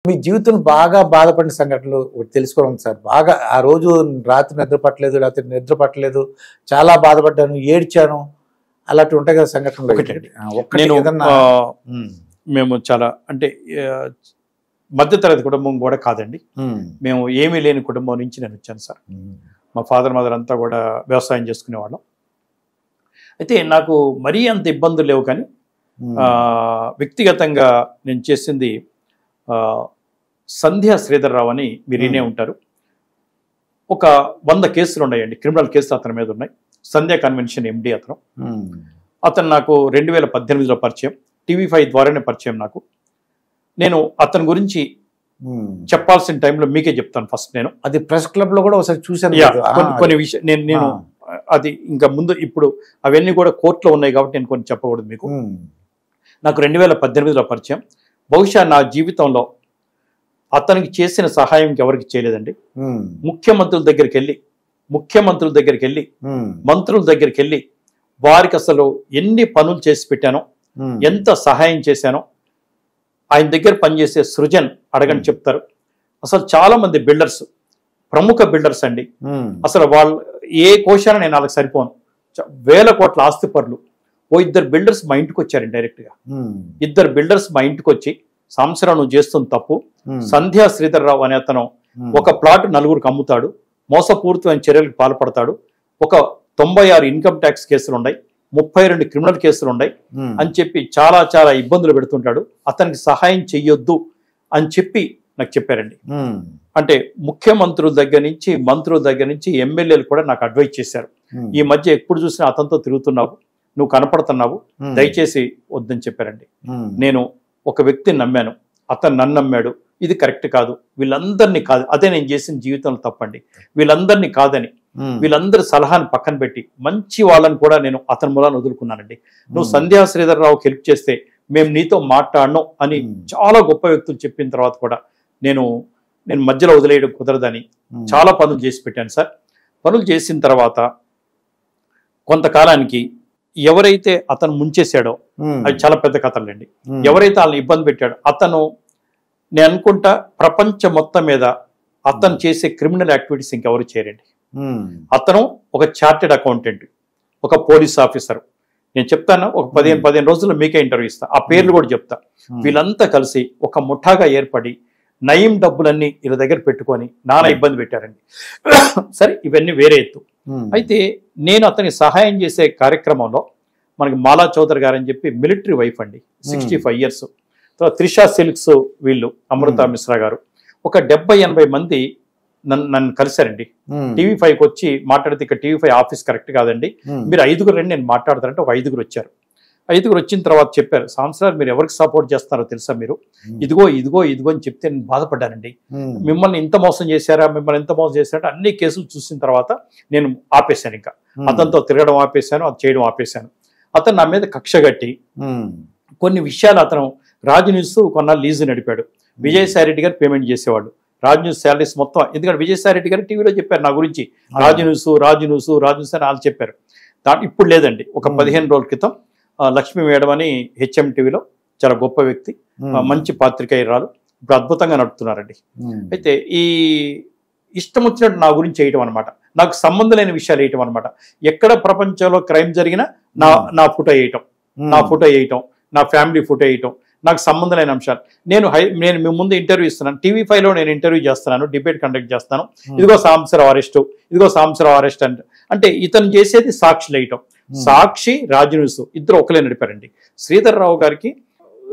మీ జీవితం బాగా బాధపడిన సంఘటనలు ఒకటి తెలుసుకోవడం సార్. బాగా ఆ రోజు రాత్రి నిద్ర పట్టలేదు, రాత్రి నిద్ర పట్టలేదు, చాలా బాధపడ్డాను, ఏడ్చాను, అలాంటి ఉంటాయి కదా సంఘటనలు. ఒకటి నేను మేము చాలా అంటే మధ్యతరగతి కుటుంబం కూడా కాదండి. మేము ఏమీ లేని కుటుంబం నుంచి నేను వచ్చాను సార్. మా ఫాదర్ మదర్ అంతా కూడా వ్యవసాయం చేసుకునేవాళ్ళం. అయితే నాకు మరీ అంత ఇబ్బందులు లేవు, కానీ వ్యక్తిగతంగా నేను చేసింది సంధ్యా శ్రీధర్రావు అని మీరు వినే ఉంటారు. ఒక 100 కేసులు ఉన్నాయండి, క్రిమినల్ కేసులు అతని మీద ఉన్నాయి. సంధ్యా కన్వెన్షన్ ఎండి అతను నాకు 2018లో పరిచయం, TV5 ద్వారానే పరిచయం నాకు. నేను అతని గురించి చెప్పాల్సిన టైంలో మీకే చెప్తాను. ఫస్ట్ నేను అది ప్రెస్ క్లబ్ లో కూడా ఒకసారి చూశాను. కొన్ని విషయం నేను అది ఇంకా ముందు ఇప్పుడు అవన్నీ కూడా కోర్టులో ఉన్నాయి కాబట్టి నేను కొన్ని చెప్పకూడదు మీకు. నాకు 2018లో పరిచయం. బహుశా నా జీవితంలో అతనికి చేసిన సహాయం ఎవరికి చేయలేదండి. ముఖ్యమంత్రుల దగ్గరికి వెళ్ళి మంత్రుల దగ్గరికి వెళ్ళి వారికి అసలు ఎన్ని పనులు చేసి పెట్టానో, ఎంత సహాయం చేశానో ఆయన దగ్గర పనిచేసే సృజన్ అడగని చెప్తారు. అసలు చాలా మంది బిల్డర్స్, ప్రముఖ బిల్డర్స్ అండి, అసలు వాళ్ళు ఏ కోశాన నేను వాళ్ళకి సరిపోను. 1000 కోట్ల ఆస్తిపరులు. ఓ 2 బిల్డర్స్ మా ఇంటికి వచ్చారండి డైరెక్ట్గా. 2 బిల్డర్స్ మా ఇంటికి వచ్చి, సంవత్సరం నువ్వు చేస్తున్న తప్పు, సంధ్యా శ్రీధర్రావు అనే అతను ఒక ప్లాట్ 4గురికి అమ్ముతాడు, మోసపూరితమైన చర్యలకు పాల్పడతాడు, ఒక 96 ఇన్కమ్ ట్యాక్స్ కేసులు ఉన్నాయి, 32 క్రిమినల్ కేసులు ఉన్నాయి అని చెప్పి చాలా చాలా ఇబ్బందులు పెడుతుంటాడు, అతనికి సహాయం చెయ్యొద్దు అని చెప్పి నాకు చెప్పారండి. అంటే ముఖ్యమంత్రుల దగ్గర నుంచి, మంత్రుల దగ్గర నుంచి, ఎమ్మెల్యేలు కూడా నాకు అడ్వైజ్ చేశారు. ఈ మధ్య ఎప్పుడు చూసినా అతనితో తిరుగుతున్నావు, నువ్వు కనపడుతున్నావు, దయచేసి వద్దని చెప్పారండి. నేను ఒక వ్యక్తిని నమ్మాను, అతను నన్ను నమ్మాడు. ఇది కరెక్ట్ కాదు, వీళ్ళందరినీ కాదు, అదే నేను చేసిన జీవితంలో తప్పండి, వీళ్ళందరినీ కాదని వీళ్ళందరి సలహాను పక్కన పెట్టి మంచి వాళ్ళని కూడా నేను అతని మూలాన్ని వదులుకున్నానండి. నువ్వు సంధ్యా శ్రీధర్రావుకి హెల్ప్ చేస్తే మేము నీతో మాట్లాడను అని చాలా గొప్ప వ్యక్తులు చెప్పిన తర్వాత కూడా నేను మధ్యలో వదిలేయడం కుదరదని చాలా పనులు చేసి పెట్టాను సార్. పనులు చేసిన తర్వాత కొంతకాలానికి ఎవరైతే అతను ముంచేశాడో, అది చాలా పెద్ద కథలండి, ఎవరైతే వాళ్ళని ఇబ్బంది పెట్టాడో అతను, నేను అనుకుంటా ప్రపంచం మొత్తం మీద అతను చేసే క్రిమినల్ యాక్టివిటీస్ ఇంకెవరు చేయరండి. అతను ఒక చార్టెడ్ అకౌంటెంట్, ఒక పోలీస్ ఆఫీసర్. నేను చెప్తాను, ఒక 15 రోజుల్లో మీకే ఇంటర్వ్యూ ఇస్తా, ఆ పేర్లు కూడా చెప్తా. వీళ్ళంతా కలిసి ఒక ముఠాగా ఏర్పడి నయం డబ్బులన్నీ వీళ్ళ దగ్గర పెట్టుకొని నానా ఇబ్బంది పెట్టారండి. సరే, ఇవన్నీ వేరే ఎత్తు. అయితే నేను అతనికి సహాయం చేసే కార్యక్రమంలో మనకి మాలా చౌదరి గారు అని చెప్పి మిలిటరీ వైఫ్ అండి, 65 years. తర్వాత త్రిషా సిల్క్స్ వీళ్ళు, అమృత మిశ్రా గారు, ఒక 70-80 మంది నన్ను కలిశారండి. TV5కి వచ్చి మాట్లాడితే, ఇక్కడ TV5 ఆఫీస్ కరెక్ట్ కాదండి, మీరు 5 రండి నేను మాట్లాడతారంటే ఒక 5 వచ్చారు. 5 వచ్చిన తర్వాత చెప్పారు, సంవత్సరాలు మీరు ఎవరికి సపోర్ట్ చేస్తారో తెలుసా, మీరు ఇదిగో అని చెప్తే నేను బాధపడ్డానండి. మిమ్మల్ని ఇంత మోసం చేశారా, మిమ్మల్ని ఎంత మోసం చేశారా, అన్ని కేసులు చూసిన తర్వాత నేను ఆపేశాను. ఇంకా అతనితో తిరగడం ఆపేశాను, అది చేయడం ఆపేశాను. అతను నా మీద కక్ష కట్టి కొన్ని విషయాలు, అతను రాజు న్యూస్ కొన్నాళ్ళు లీజు నడిపాడు, విజయసాయి రెడ్డి గారు పేమెంట్ చేసేవాడు, రాజు న్యూస్ శాలరీస్ మొత్తం. ఎందుకంటే విజయసాయి రెడ్డి గారు టీవీలో చెప్పారు నా గురించి, రాజు న్యూస్ అని వాళ్ళు చెప్పారు. ఇప్పుడు లేదండి, ఒక 15 రోజుల క్రితం లక్ష్మీ మేడం అని HM టీవీలో చాలా గొప్ప వ్యక్తి, మంచి పాత్రికేయురాలు, ఇప్పుడు అద్భుతంగా నడుపుతున్నారండి. అయితే ఈ ఇష్టం వచ్చినట్టు నా గురించి వేయటం అనమాట, నాకు సంబంధం లేని విషయాలు వేయటం అనమాట. ఎక్కడ ప్రపంచంలో క్రైమ్ జరిగినా నా ఫోటో వేయటం, నా ఫ్యామిలీ ఫోటో వేయటం, నాకు సంబంధం లేని అంశాలు. నేను మీ ముందు ఇంటర్వ్యూ ఇస్తున్నాను, TV5లో నేను ఇంటర్వ్యూ చేస్తున్నాను, డిబేట్ కండక్ట్ చేస్తాను, ఇదిగో సాంబశివరావు అరెస్ట్ అంటే ఇతను చేసేది సాక్షి వేయటం. సాక్షి, రాజు న్యూస్ ఇద్దరు ఒకలే నడిపారండి. శ్రీధర్రావు గారికి,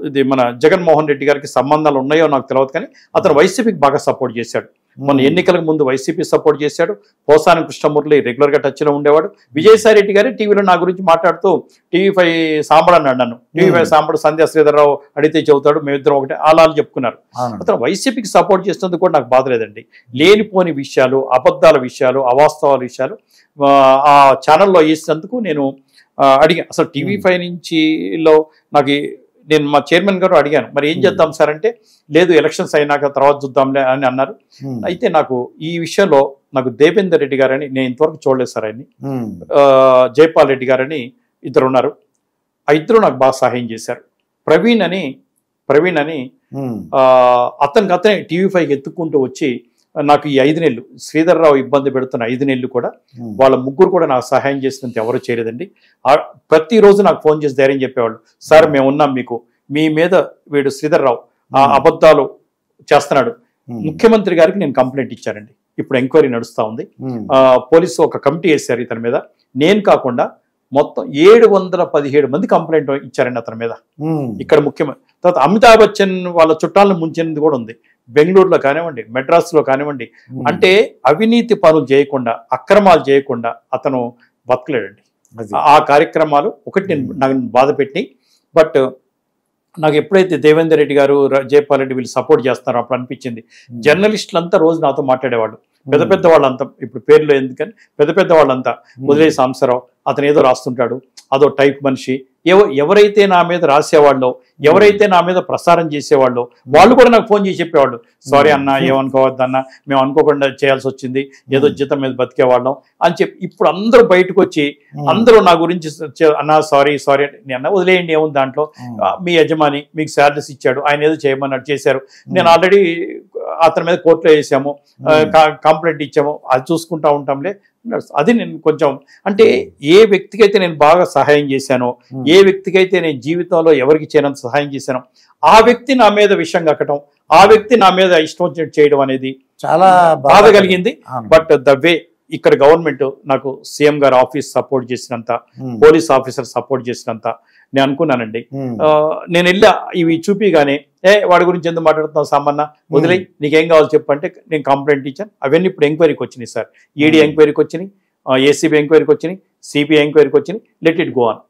ఇది మన జగన్మోహన్ రెడ్డి గారికి సంబంధాలు ఉన్నాయో నాకు తెలియదు, కానీ అతను వైసీపీకి బాగా సపోర్ట్ చేశాడు. మొన్న ఎన్నికలకు ముందు వైసీపీ సపోర్ట్ చేశాడు. పోసాని కృష్ణమూర్తి రెగ్యులర్గా టచ్లో ఉండేవాడు. విజయసాయి రెడ్డి గారి టీవీలో నా గురించి మాట్లాడుతూ TV5 సాంబడు అన్నాడు నన్ను. TV5 సాంబడు సంధ్యా శ్రీధర్రావు అడిగితే చెబుతాడు, మేమిద్దరం ఒకటే అలా చెప్పుకున్నారు. అతను వైసీపీకి సపోర్ట్ చేసినందుకు కూడా నాకు బాధ లేదండి. లేనిపోని విషయాలు, అబద్ధాల విషయాలు, అవాస్తవాల విషయాలు ఆ ఛానల్లో వేసినందుకు నేను అడిగాను. అసలు TV5 నుంచి నేను మా చైర్మన్ గారు అడిగాను, మరి ఏం చేద్దాం సార్ అంటే, లేదు ఎలక్షన్స్ అయినాక తర్వాత చూద్దాంలే అని అన్నారు. అయితే నాకు ఈ విషయంలో దేవేందర్ రెడ్డి గారని, నేను ఇంతవరకు చూడలేదు సార్ ఆయన్ని, జైపాల్ రెడ్డి గారని ఇద్దరు ఉన్నారు. ఆ ఇద్దరు నాకు బాగా సహాయం చేశారు. ప్రవీణ్ అని ప్రవీణ్ అని అతనే TV5 ఎత్తుక్కుంటూ వచ్చి నాకు ఈ 5 నెలలు శ్రీధర్ రావు ఇబ్బంది పెడుతున్న 5 నెలలు కూడా వాళ్ళ ముగ్గురు కూడా నాకు సహాయం చేసినంత ఎవరు చేయలేదండి. ప్రతిరోజు నాకు ఫోన్ చేసి ధైర్యం చెప్పేవాళ్ళు, సార్ మేము ఉన్నాం మీకు, మీ మీద వీడు శ్రీధర్ రావు అబద్ధాలు చేస్తున్నాడు. ముఖ్యమంత్రి గారికి నేను కంప్లైంట్ ఇచ్చానండి. ఇప్పుడు ఎంక్వైరీ నడుస్తూ ఉంది. పోలీసు ఒక కమిటీ వేశారు ఇతని మీద. నేను కాకుండా మొత్తం 717 మంది కంప్లైంట్ ఇచ్చారండి అతని మీద. ఇక్కడ ముఖ్యమంత్రి తర్వాత అమితాబ్ బచ్చన్ వాళ్ళ చుట్టాలను ముంచినది కూడా ఉంది. బెంగళూరులో కానివ్వండి, మెడ్రాస్లో కానివ్వండి. అంటే అవినీతి పనులు చేయకుండా, అక్రమాలు చేయకుండా అతను బతకలేడండి. ఆ కార్యక్రమాలు ఒకటి నాకు బాధ పెట్టినాయి. బట్ నాకు ఎప్పుడైతే దేవేందర్ రెడ్డి గారు, జయపాల్ రెడ్డి వీళ్ళు సపోర్ట్ చేస్తున్నారో అప్పుడు అనిపించింది, జర్నలిస్టులంతా రోజు నాతో మాట్లాడేవాళ్ళు. పెద్ద వాళ్ళంతా, ఇప్పుడు పేర్లు ఎందుకని, పెద్ద వాళ్ళంతా వదిలే సాంబశివరావు అతను ఏదో రాస్తుంటాడు, అదో టైప్ మనిషి, ఎవరైతే నా మీద రాసేవాళ్ళో, ఎవరైతే నా మీద ప్రసారం చేసేవాళ్ళో వాళ్ళు కూడా నాకు ఫోన్ చేసి చెప్పేవాళ్ళు, సారీ అన్న, ఏమనుకోవద్దన్న, మేము అనుకోకుండా చేయాల్సి వచ్చింది, ఏదో జీతం మీద బతికేవాళ్ళం అని చెప్పి. ఇప్పుడు అందరూ బయటకు వచ్చి అందరూ నా గురించి అన్న సారీ నేను అన్న వదిలేయండి, ఏముంది దాంట్లో, మీ యజమాని మీకు శాలరీస్ ఇచ్చాడు, ఆయన ఏదో చేయమన్నట్టు చేశారు, నేను ఆల్రెడీ అతని మీద కోర్టులో వేసాము, కంప్లైంట్ ఇచ్చాము, అది చూసుకుంటా ఉంటాంలే. అది నేను కొంచెం అంటే ఏ వ్యక్తికి అయితే నేను బాగా సహాయం చేశానో, ఏ వ్యక్తికి అయితే నేను జీవితంలో ఎవరికి చేయనంత సహాయం చేశానో, ఆ వ్యక్తి నా మీద విషయం కక్కటం, ఆ వ్యక్తి నా మీద ఇష్టం వచ్చినట్టు చేయడం అనేది చాలా బాధ కలిగింది. బట్ ద వే ఇక్కడ గవర్నమెంట్ నాకు సీఎం గారు ఆఫీస్ సపోర్ట్ చేసినంత, పోలీస్ ఆఫీసర్ సపోర్ట్ చేసినంత నేను అనుకున్నానండి. నేను వెళ్ళా ఇవి చూపిగానే, వాడి గురించి ఎందుకు మాట్లాడుతున్నావు సామన్న, వదిలే, నీకేం కావాలో చెప్పంటే నేను కంప్లైంట్ ఇచ్చాను. అవన్నీ ఇప్పుడు ఎంక్వైరీకి వచ్చినాయి సార్. ఈడీ ఎంక్వైరీకి వచ్చినాయి, ఏసీబీ ఎంక్వైరీకి వచ్చినాయి, సిబిఐ ఎంక్వైరీకి వచ్చినాయి. Let it go on.